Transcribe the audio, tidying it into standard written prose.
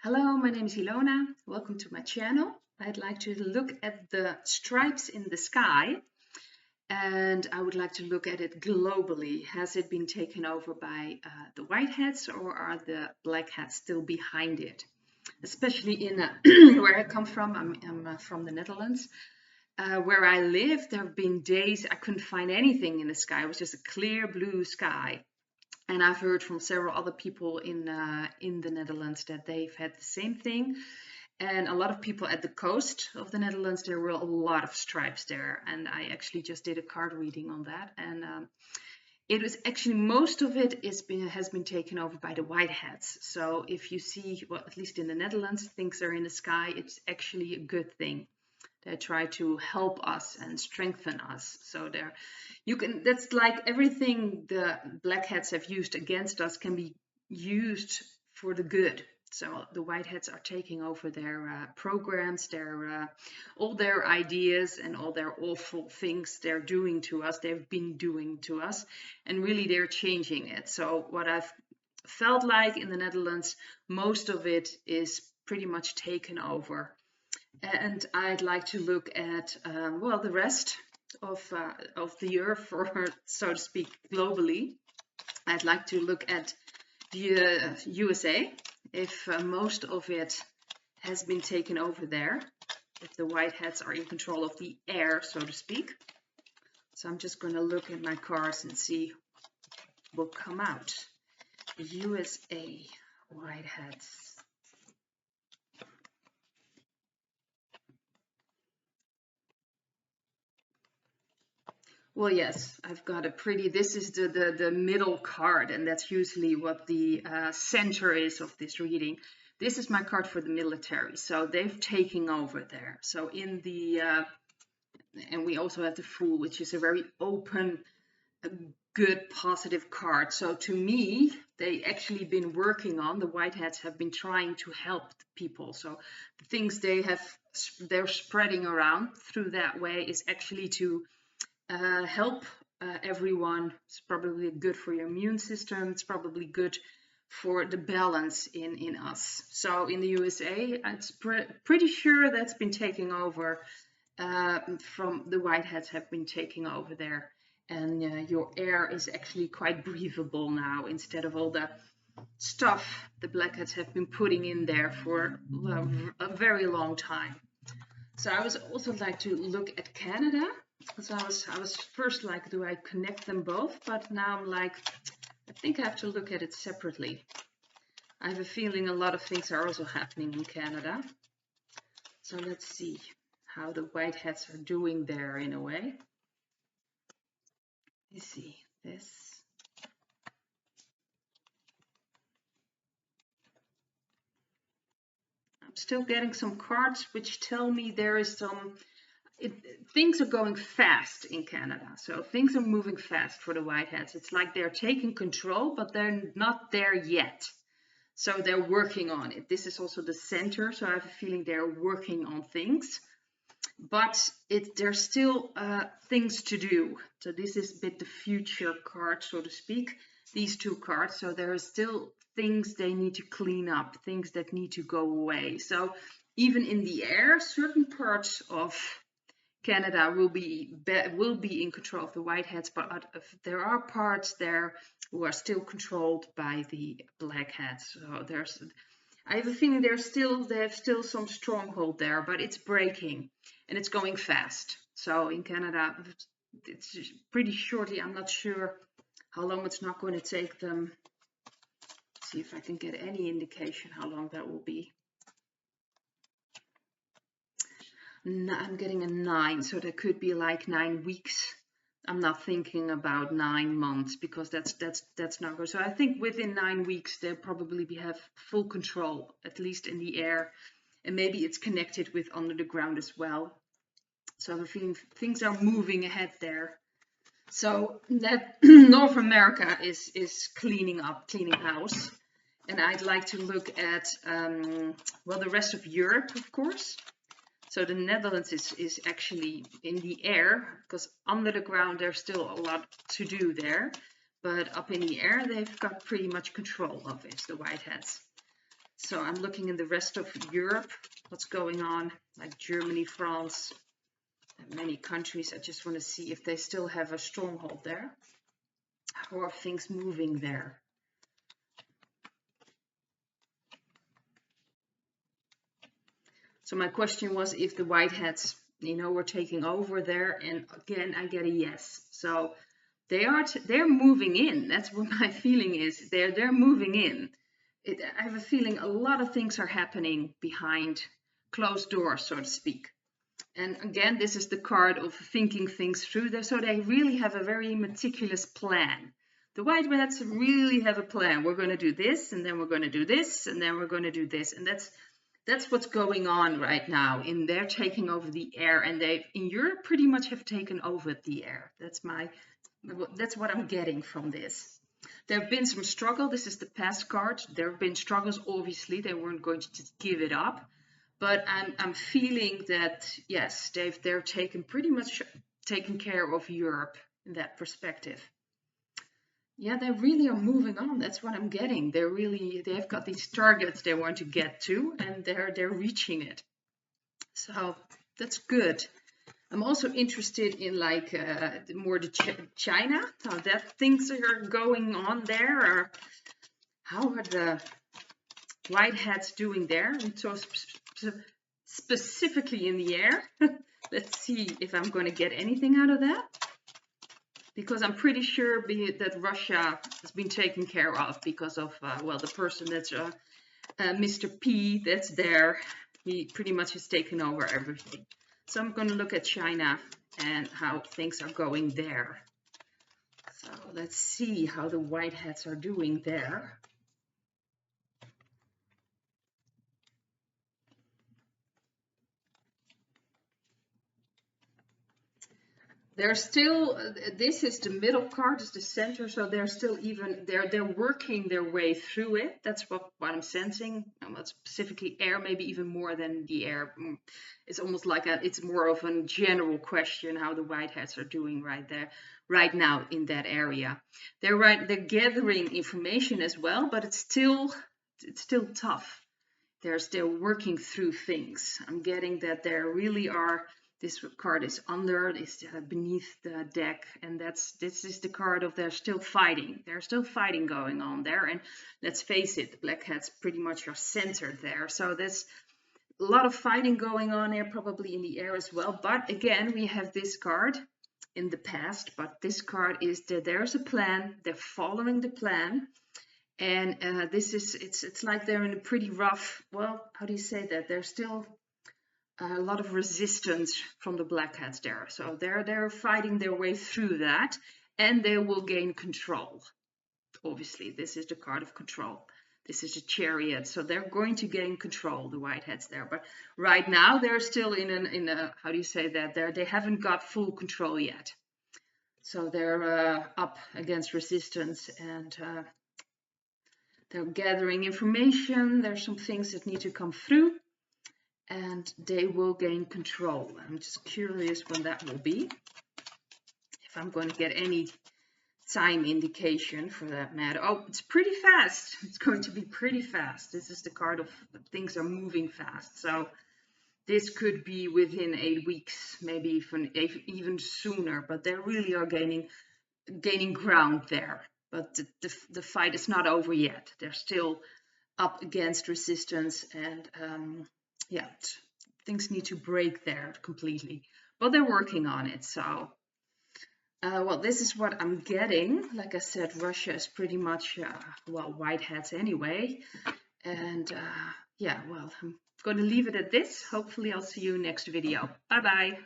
Hello, my name is Ilona. Welcome to my channel. I'd like to look at the stripes in the sky, and I would like to look at it globally. Has it been taken over by the white hats, or are the black hats still behind it? Especially in where I come from, I'm from the Netherlands. Where I live, there have been days I couldn't find anything in the sky. It was just a clear blue sky. And I've heard from several other people in the Netherlands that they've had the same thing. And a lot of people at the coast of the Netherlands, there were a lot of stripes there. And I actually just did a card reading on that. And it was actually, most of it has been taken over by the white hats. So if you see, well, at least in the Netherlands, things are in the sky, it's actually a good thing. They try to help us and strengthen us. So there, that's like everything the black hats have used against us can be used for the good. So the white hats are taking over their programs, all their ideas and all their awful things they're doing to us, they've been doing to us, and really they're changing it. So what I've felt like in the Netherlands, most of it is pretty much taken over. And I'd like to look at, well, the rest of the earth, or so to speak, globally. I'd like to look at the USA, if most of it has been taken over there, if the white hats are in control of the air, so to speak. So I'm just going to look at my cards and see what will come out. USA, white hats. Well, yes, I've got a pretty, this is the middle card, and that's usually what the center is of this reading. This is my card for the military, so they've taken over there. So in the, and we also have the Fool, which is a very open, a good, positive card. So to me, they actually been working on, the white hats have been trying to help people. So the things they're spreading around through that way is actually to help everyone. It's probably good for your immune system. It's probably good for the balance in us. So in the USA, it's pretty sure that's been taking over from the white hats have been taking over there. And your air is actually quite breathable now, instead of all the stuff the black hats have been putting in there for a very long time. So I was also like to look at Canada. So I was first like, do I connect them both? But now I'm like, I think I have to look at it separately. I have a feeling a lot of things are also happening in Canada. So let's see how the white hats are doing there in a way. You see this. I'm still getting some cards which tell me there is some, things are going fast in Canada. So things are moving fast for the white hats. It's like they're taking control, but they're not there yet. So they're working on it. This is also the center, so I have a feeling they're working on things. But there's still things to do. So this is a bit the future card, so to speak, these two cards. So there are still things they need to clean up, things that need to go away. So even in the air, certain parts of Canada will be in control of the white hats, but there are parts there who are still controlled by the black hats. So I have a feeling they have still some stronghold there, but it's breaking and it's going fast. So in Canada, it's pretty shortly. I'm not sure how long it's not going to take them. Let's see if I can get any indication how long that will be. I'm getting a 9, so that could be like 9 weeks. I'm not thinking about 9 months, because that's not good. So I think within 9 weeks they'll probably have full control, at least in the air, and maybe it's connected with under the ground as well. So I have a feeling things are moving ahead there. So that North America is cleaning house, and I'd like to look at well, the rest of Europe, of course. So the Netherlands is actually in the air, because under the ground there's still a lot to do there. But up in the air, they've got pretty much control of it, the white hats. So I'm looking in the rest of Europe, what's going on, like Germany, France, and many countries. I just want to see if they still have a stronghold there. How are things moving there? So my question was if the whiteheads, were taking over there, and again I get a yes. So they're moving in. That's what my feeling is. They're moving in. I have a feeling a lot of things are happening behind closed doors, so to speak. And again, this is the card of thinking things through there. So they really have a very meticulous plan. The whiteheads really have a plan. We're going to do this, and then we're going to do this, and then we're going to do this. And that's what's going on right now. They're taking over the air, and they in Europe pretty much have taken over the air. That's what I'm getting from this. There have been some struggle. This is the past card. There have been struggles. Obviously, they weren't going to just give it up. But I'm feeling that, yes, they're pretty much taking care of Europe in that perspective. Yeah, they really are moving on. That's what I'm getting. They've got these targets they want to get to, and they're reaching it. So that's good. I'm also interested in like more the China, how that things are going on there, or how are the whiteheads doing there? So specifically in the air. Let's see if I'm going to get anything out of that, because I'm pretty sure that Russia has been taken care of because of well, the person that's Mr. P that's there. He pretty much has taken over everything. So I'm going to look at China and how things are going there. So let's see how the whiteheads are doing there. They're still, this is the middle card, is the center, so they're still they're working their way through it. That's what I'm sensing. Not specifically air, maybe even more than the air. It's almost like it's more of a general question how the whiteheads are doing right now in that area. They're gathering information as well, but it's still tough. They're still working through things. I'm getting that there really are. This card is beneath the deck, and this is the card of they're still fighting. There's still fighting going on there, and let's face it, the blackheads pretty much are centered there. So there's a lot of fighting going on here, probably in the air as well. But again, we have this card in the past, but this card is that there's a plan. They're following the plan. And it's like they're in a pretty rough, well, how do you say that? There's still a lot of resistance from the blackheads there. So they're fighting their way through that, and they will gain control. Obviously, this is the card of control. This is a chariot, so they're going to gain control, the whiteheads there. But right now, they're still in a how do you say that? They haven't got full control yet. So they're up against resistance, and they're gathering information. There's some things that need to come through, and they will gain control. I'm just curious when that will be. If I'm going to get any time indication for that matter. Oh, it's pretty fast. It's going to be pretty fast. This is the card of things are moving fast. So this could be within 8 weeks, maybe even sooner, but they really are gaining ground there. But the fight is not over yet. They're still up against resistance, and yeah, things need to break there completely. But they're working on it. So, well, this is what I'm getting. Like I said, Russia is pretty much, well, whiteheads anyway. And yeah, well, I'm going to leave it at this. Hopefully I'll see you next video. Bye-bye.